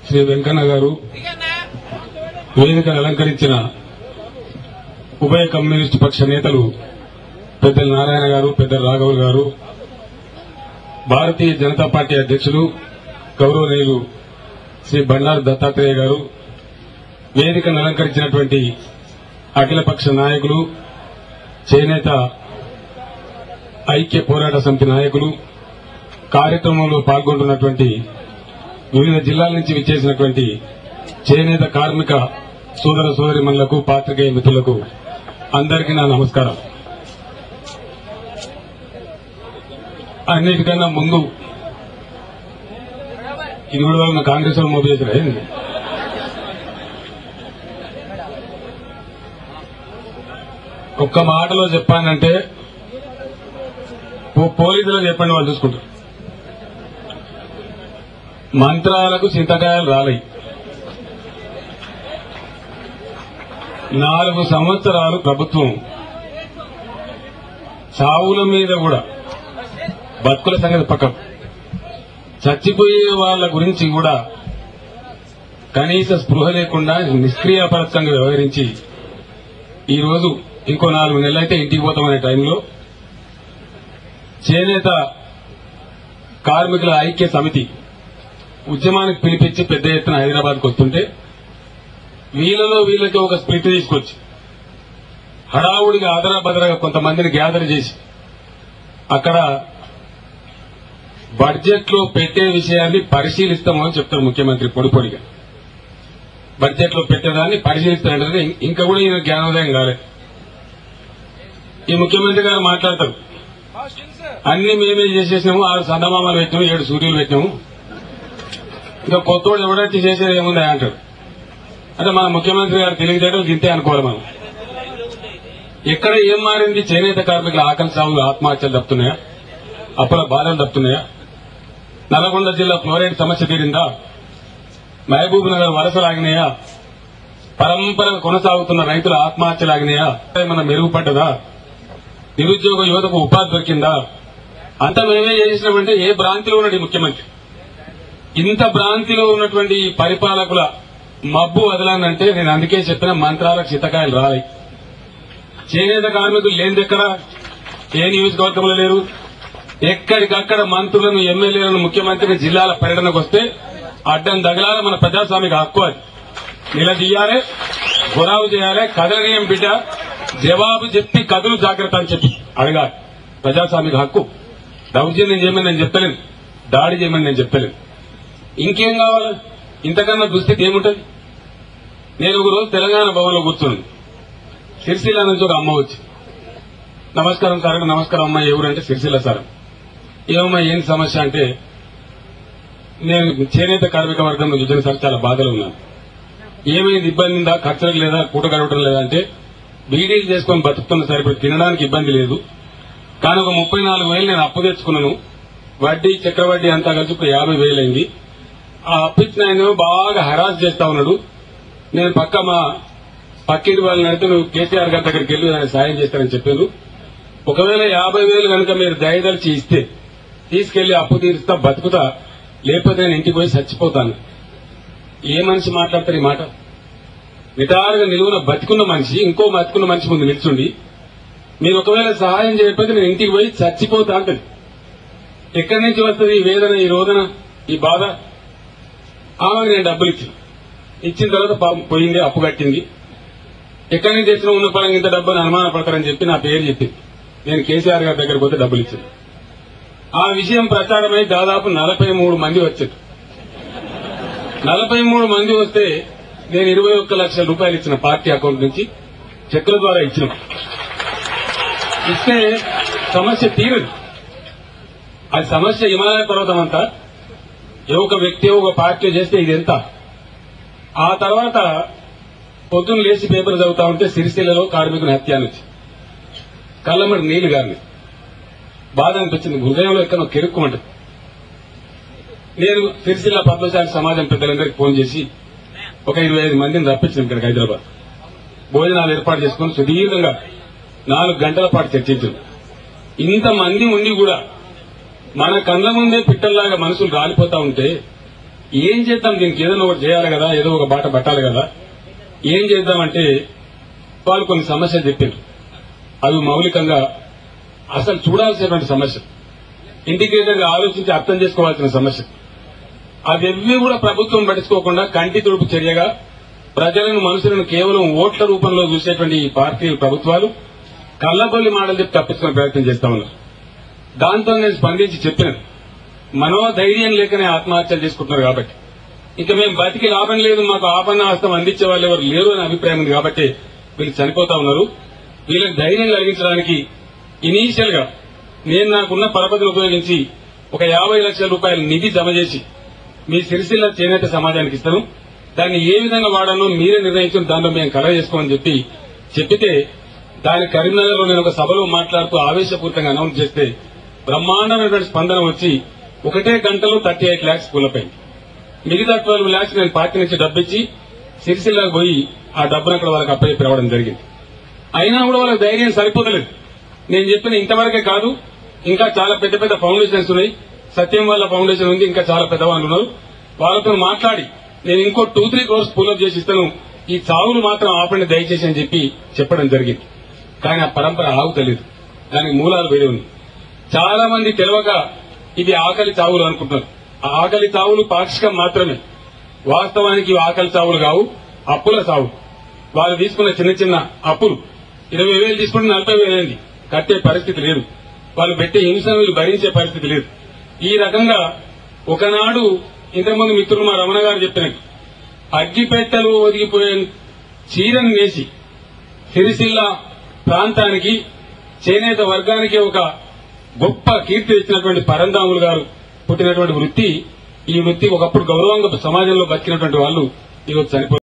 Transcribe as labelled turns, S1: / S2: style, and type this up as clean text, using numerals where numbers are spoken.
S1: శ్రీ వెంకన్న గారు, వేదికను అలంకరించిన ఉభయ కమ్యూనిస్టు పక్ష నేతలు పెద్దల నారాయణ గారు, పెద్దల రాఘవులు గారు, భారతీయ జనతా పార్టీ అధ్యక్షులు గౌరవనీయులు శ్రీ బండారు దత్తాత్రేయ గారు, వేదికను అలంకరించినటువంటి అఖిలపక్ష నాయకులు, చేనేత ఐక్య పోరాట సమితి నాయకులు, కార్యక్రమంలో పాల్గొంటున్నటువంటి వివిధ జిల్లాల నుంచి విచ్చేసినటువంటి చేనేత కార్మిక సోదర సోదరిమణులకు, పాత్రికేయ మిత్రులకు అందరికీ నా నమస్కారం. అన్నిటికన్నా ముందు ఇది కూడా వాళ్ళ కాంగ్రెస్ వాళ్ళు మోబిలైజర్ అయింది. ఒక్క మాటలో చెప్పానంటే పోలీసులు చెప్పండి, వాళ్ళు చూసుకుంటారు. మంత్రాలకు చింతకాయలు రాలయి. 4 సంవత్సరాలు ప్రభుత్వం చావుల మీద కూడా, బతుకుల సంగతి పక్కన, చచ్చిపోయే వాళ్ళ గురించి కూడా కనీస స్పృహ లేకుండా నిష్క్రియాపరచంగా వ్యవహరించి ఈరోజు ఇంకో 4 నెలలైతే ఇంటికి పోతామనే టైంలో చేనేత కార్మికుల ఐక్య సమితి ఉద్యమానికి పిలిపించి పెద్ద ఎత్తున హైదరాబాద్కు వస్తుంటే వీళ్ళలో వీళ్ళకి ఒక స్ప్లిట్ తీసుకొచ్చి హడావుడిగా ఆదరాబదరగా కొంతమందిని గ్యాదర్ చేసి అక్కడ బడ్జెట్ లో పెట్టే విషయాన్ని పరిశీలిస్తామని చెప్తారు ముఖ్యమంత్రి పొడిగా. బడ్జెట్ లో పెట్టేదాన్ని పరిశీలిస్తారంటే ఇంకా కూడా ఈయన జ్ఞానోదయం కాలేదు. ఈ ముఖ్యమంత్రి గారు మాట్లాడతారు, అన్ని మేమే చేసేసాము, 6 సందమామాలు పెట్టినాము, 7 సూర్యులు పెట్టినాము, ఇంకా కొత్తోడు ఎవడొచ్చి చేసేది ఏముంది అంటారు. అంటే మన ముఖ్యమంత్రి గారు తెలియజేయడం గింతే అనుకోవాలి. మనం ఎక్కడ ఏం మారింది? చేనేత కార్మికుల ఆకలి సాగులు, ఆత్మహత్యలు తప్పుతున్నాయా? అప్పుల బాధలు తప్పుతున్నాయా? నల్గొండ జిల్లా ఫ్లోరైడ్ సమస్య తీరిందా? మహబూబ్ నగర్ వలసలు ఆగినాయా? పరంపర కొనసాగుతున్న రైతుల ఆత్మహత్యలు ఆగినాయా? ఏమన్నా మెరుగుపడ్డదా? నిరుద్యోగ యువతకు ఉపాధి దొరికిందా? అంత మేమే చేసినామంటే ఏ భ్రాంతిలో ఉన్నాడు ముఖ్యమంత్రి? ఇంత భ్రాంతిలో ఉన్నటువంటి పరిపాలకుల మబ్బు వదలానంటే నేను అందుకే చెప్పిన మంత్రాలకు చిత్తకాయలు రాలి. చేనేత కార్మికులు లేనిదెక్కడ? ఏ నియోజకవర్గంలో లేరు. ఎక్కడికక్కడ మంత్రులను, ఎమ్మెల్యేలను, ముఖ్యమంత్రిని జిల్లాల పర్యటనకు వస్తే అడ్డం తగలాలి. మన ప్రజాస్వామిక హక్కు అది. నిలదీయాలి, గురావు చేయాలి, కదలనీయం బిడ్డ, జవాబు చెప్పి కదులు జాగ్రత్త అని చెప్పి అడగాలి. ప్రజాస్వామిక హక్కు. దౌర్జన్యం చేయమని నేను చెప్తలేను, దాడి చేయమని నేను చెప్తలేను. ఇంకేం కావాలి? ఇంతకన్నా దుస్థితి ఏముంటది? నేను ఒక రోజు తెలంగాణ భవన్లో కూర్చున్నాను. సిరిసిల్ల నుంచి ఒక అమ్మ వచ్చి, నమస్కారం సార్. నమస్కారం అమ్మ, ఎవరంటే సిరిసిల్ల సార్. ఏమమ్మా ఏం సమస్య అంటే, నేను చేనేత కార్మిక వర్గంలో చూసిన సార్ చాలా బాధలు ఉన్నాను. ఏమైంది? ఇబ్బంది ఉందా? ఖర్చులకు లేదా? పూట గడవడం లేదా అంటే, బీడీలు చేసుకొని బతుకుతున్న సార్, ఇప్పుడు తినడానికి ఇబ్బంది లేదు, కానీ ఒక 34,000 నేను అప్పు తెచ్చుకున్నాను, వడ్డీ చక్రవడ్డీ అంతా కలిసి ఇప్పుడు 50,000 అయింది. ఆ అప్పిచ్చిన ఆయన బాగా హరాస్ చేస్తా ఉన్నాడు. నేను మా పక్కింటి వాళ్ళని అడిగితే నువ్వు కేసీఆర్ గారి దగ్గరికి వెళ్ళి ఆయన సాయం చేస్తారని చెప్పారు. ఒకవేళ 50,000 కనుక మీరు దయదలిచి ఇస్తే తీసుకెళ్లి అప్పు తీరుస్తా, బతుకుతా, లేకపోతే నేను ఇంటికి పోయి చచ్చిపోతాను. ఏ మనిషి మాట్లాడతారు ఈ మాట? నిటారుగా నిలువున బతికున్న మనిషి ఇంకో బతుకున్న మనిషి ముందు నిల్చుండి మీరు ఒకవేళ సహాయం చేయకపోతే నేను ఇంటికి పోయి చచ్చిపోతా అంటది. ఎక్కడి నుంచి వస్తుంది ఈ వేదన, ఈ రోదన, ఈ బాధ? ఆమెకు నేను డబ్బులు ఇచ్చిన తర్వాత పోయింది, అప్పు కట్టింది. ఎక్కడి నుంచి తెచ్చిన ఉన్న పరంగా ఇంత డబ్బుని అనుమాన పడతారని చెప్పి నా పేరు చెప్పింది. నేను కేసీఆర్ గారి దగ్గర పోతే డబ్బులు ఇచ్చింది. ఆ విషయం ప్రచారమై దాదాపు 43 మంది వచ్చారు. 43 మంది వస్తే నేను 21 లక్షల రూపాయలు ఇచ్చిన పార్టీ అకౌంట్ నుంచి చెక్కుల ద్వారా ఇచ్చిన. ఇస్తే సమస్య తీరదు. అది సమస్య హిమాలయ పర్వతం అంతా ఒక వ్యక్తి ఒక పార్టీ చేస్తే ఇది ఎంత? ఆ తర్వాత పొద్దున్న లేచి పేపర్ చదువుతా ఉంటే సిరిసిల్లలో కార్మికుని హత్య నుంచి కళ్ళమడి నీళ్లు గారిని బాధ అనిపించింది. హృదయంలో ఎక్కడో కెరుక్కుంటుంది. నేను సిరిసిల్ల పద్మశాలి సమాజం పెద్దలందరికీ ఫోన్ చేసి ఒక 25 మందిని రప్పించాను ఇక్కడికి హైదరాబాద్. భోజనాలు ఏర్పాటు చేసుకుని సుదీర్ఘంగా 4 గంటల పాటు చర్చించాం. ఇంతమంది ఉండి కూడా మన కళ్ళ ముందే పిట్టల్లాగా మనుషులు రాలిపోతా ఉంటే ఏం చేద్దాం, దీనికి ఏదైనా ఒకటి చేయాలి కదా, ఏదో ఒక బాట పట్టాలి కదా, ఏం చేద్దామంటే వాళ్ళు కొన్ని సమస్యలు చెప్పారు. అవి మౌలికంగా అసలు చూడాల్సినటువంటి సమస్య, ఇంటిగ్రేటెడ్ గా ఆలోచించి అర్థం చేసుకోవాల్సిన సమస్య. అవి కూడా ప్రభుత్వం పట్టించుకోకుండా కంటి తుడుపు చర్యగా ప్రజలను మనుషులను కేవలం ఓట్ల రూపంలో చూసేటువంటి ఈ పార్టీ ప్రభుత్వాలు కళ్లబొల్లి మాటలు చెప్పి తప్పించుకునే ప్రయత్నం చేస్తా ఉన్నారు. దాంతో నేను స్పందించి చెప్పినాను, మనోధైర్యం లేకనే ఆత్మహత్యలు చేసుకుంటున్నారు కాబట్టి, ఇక మేము బతికి లాభం లేదు, మాకు ఆపన్న హస్తం అందించే వాళ్ళు ఎవరు లేరు అనే అభిప్రాయం ఉంది కాబట్టి వీళ్ళు చనిపోతా ఉన్నారు. వీళ్ళకి ధైర్యం కలిగించడానికి ఇనీషియల్ గా నేను నాకున్న పరపతిని ఉపయోగించి ఒక 50 లక్షల రూపాయల నిధి జమ చేసి మీ సిరిసిల్ల చేనేత సమాజానికి ఇస్తాను, దాన్ని ఏ విధంగా వాడాలో మీరే నిర్ణయించుకుని దాంట్లో మేము కలగ చేసుకోమని చెప్పితే దాని కరీంనగర్ లో నేను ఒక సభలో మాట్లాడుతూ ఆవేశపూరితంగా అనౌన్స్ చేస్తే బ్రహ్మాండమైనటువంటి స్పందన వచ్చి ఒకటే గంటలో 38 lakhs కూలపోయింది. మిగతా 12 lakhs నేను పార్టీ నుంచి డబ్బిచ్చి సిరిసిల్లకు పోయి ఆ డబ్బును అక్కడ వాళ్ళకి అప్పచెప్పి రావడం జరిగింది. అయినా కూడా వాళ్ళకి ధైర్యం సరిపోతలేదు. నేను చెప్పిన ఇంతవరకే కాదు, ఇంకా చాలా పెద్ద పెద్ద ఫౌండేషన్స్ ఉన్నాయి, సత్యం వాళ్ళ ఫౌండేషన్ ఉంది, ఇంకా చాలా పెద్దవాళ్ళు ఉన్నారు. వాళ్ళతో మాట్లాడి నేను ఇంకో 2-3 crores పూలప్ చేసి ఇస్తాను, ఈ చావులు మాత్రం ఆపండి దయచేసి అని చెప్పడం జరిగింది. కానీ ఆ పరంపర ఆగుతలేదు, దానికి మూలాలు వేరే ఉంది. చాలా మంది తెలియక ఇది ఆకలి చావులు అనుకుంటున్నారు. ఆ ఆకలి చావులు పాక్షికం మాత్రమే, వాస్తవానికి ఆకలి చావులు కావు, అప్పుల చావులు. వాళ్ళు తీసుకున్న చిన్న చిన్న అప్పులు 20,000 తీసుకుంటే 40,000 అయింది, కట్టే పరిస్థితి లేదు. వాళ్ళు పెట్టే హింసను వీళ్ళు భరించే పరిస్థితి లేదు. ఈ రకంగా ఒకనాడు ఇంతకుముందు మిత్రులు మా రమణ గారు చెప్పినట్టు అగ్గిపెట్టెలు ఒదిగిపోయే చీరను వేసి సిరిసిల్ల ప్రాంతానికి చేనేత వర్గానికి ఒక గొప్ప కీర్తి ఇచ్చినటువంటి పరంధాములు గారు పుట్టినటువంటి వృత్తి, ఈ వృత్తి ఒకప్పుడు గౌరవంగా సమాజంలో బతికినటువంటి వాళ్ళు ఈరోజు చనిపోయారు.